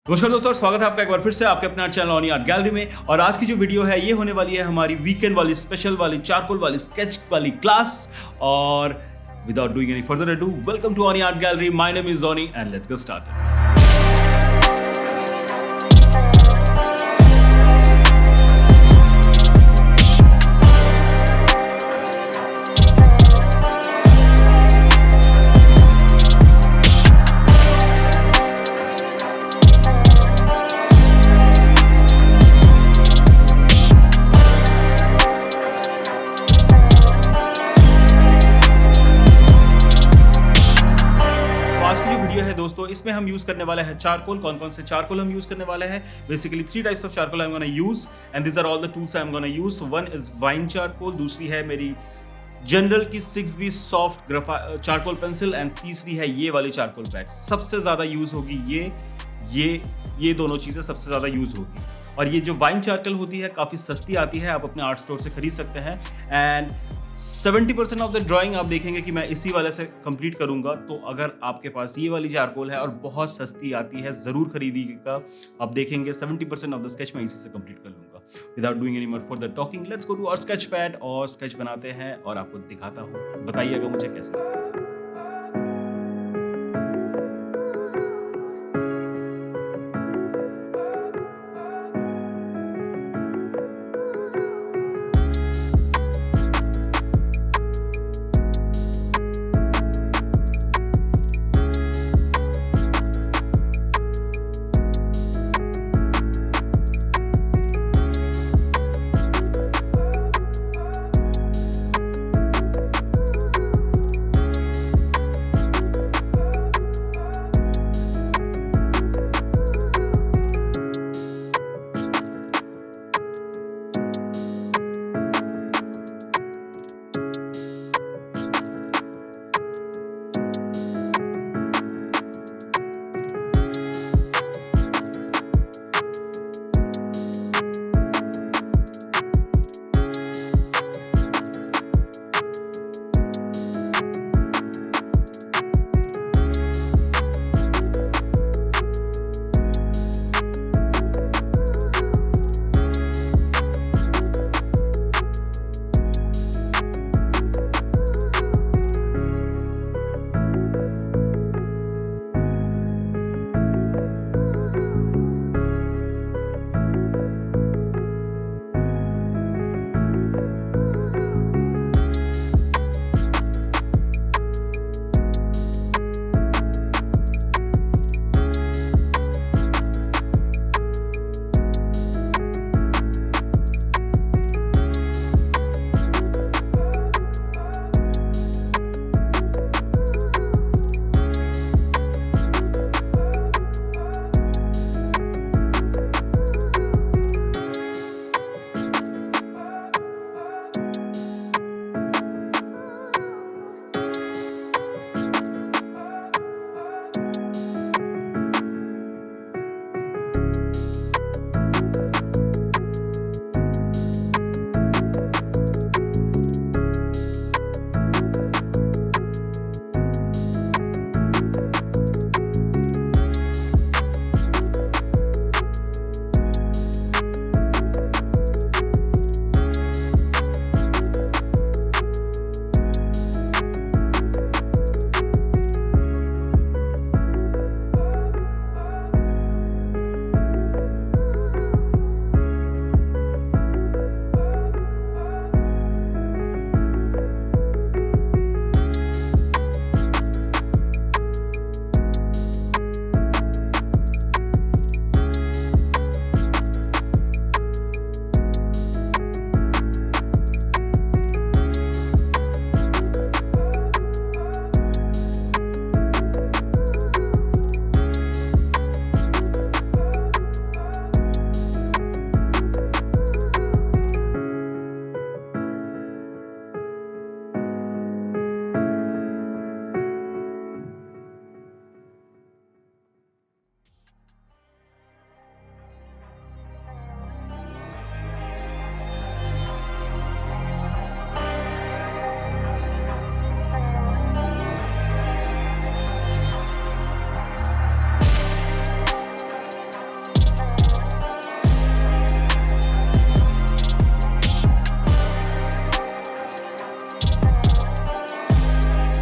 नमस्कार दोस्तों, स्वागत है आपका एक बार फिर से आपके अपने art channel on art gallery में। और आज की जो वीडियो है ये होने वाली है हमारी वीकेंड वाली स्पेशल वाली चारकोल वाली स्केच वाली क्लास। और without doing any further ado, welcome to on art gallery. My name is Johnny and let's get started. दोस्तों इसमें हम यूज करने वाले हैं चारकोल। कौन कौन से चारकोल हम यूज करने वाले हैं? Basically 3 types of charcoal I am gonna use and these are all the tools I am gonna use. So one is vine charcoal, दूसरी है मेरी जनरल की 6B soft charcoal pencil and तीसरी है ये वाली चारकोल पैक। सबसे ज्यादा यूज होगी ये दोनों चीजें सबसे ज्यादा यूज होगी। और ये जो वाइन चारकोल होती है काफी सस्ती आती है, आप अपने आर्ट स्टोर से खरीद सकते हैं। एंड 70% ऑफ द ड्राइंग आप देखेंगे कि मैं इसी वाले से कंप्लीट करूंगा। तो अगर आपके पास ये वाली चारकोल है और बहुत सस्ती आती है, जरूर खरीदिएगा। आप देखेंगे 70% ऑफ द स्केच मैं इसी से कंप्लीट कर लूंगा। Without doing any more for the talking, let's go to our sketch pad और स्केच बनाते हैं और आपको दिखाता हूँ। बताइएगा मुझे कैसे।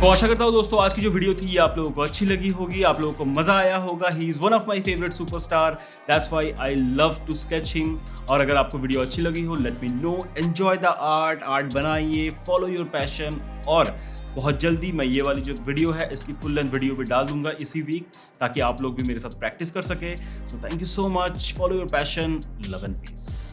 तो आशा करता हूँ दोस्तों आज की जो वीडियो थी ये आप लोगों को अच्छी लगी होगी, आप लोगों को मजा आया होगा। He is one of my favourite superstar, that's why I love to sketch him. और अगर आपको वीडियो अच्छी लगी हो, let me know. Enjoy the art बनाइए, फॉलो योर पैशन। और बहुत जल्दी मैं ये वाली जो वीडियो है इसकी फुल लेंथ वीडियो भी डाल दूंगा इसी वीक, ताकि आप लोग भी मेरे साथ प्रैक्टिस कर सके। So thank you so much, follow your passion, love and piece.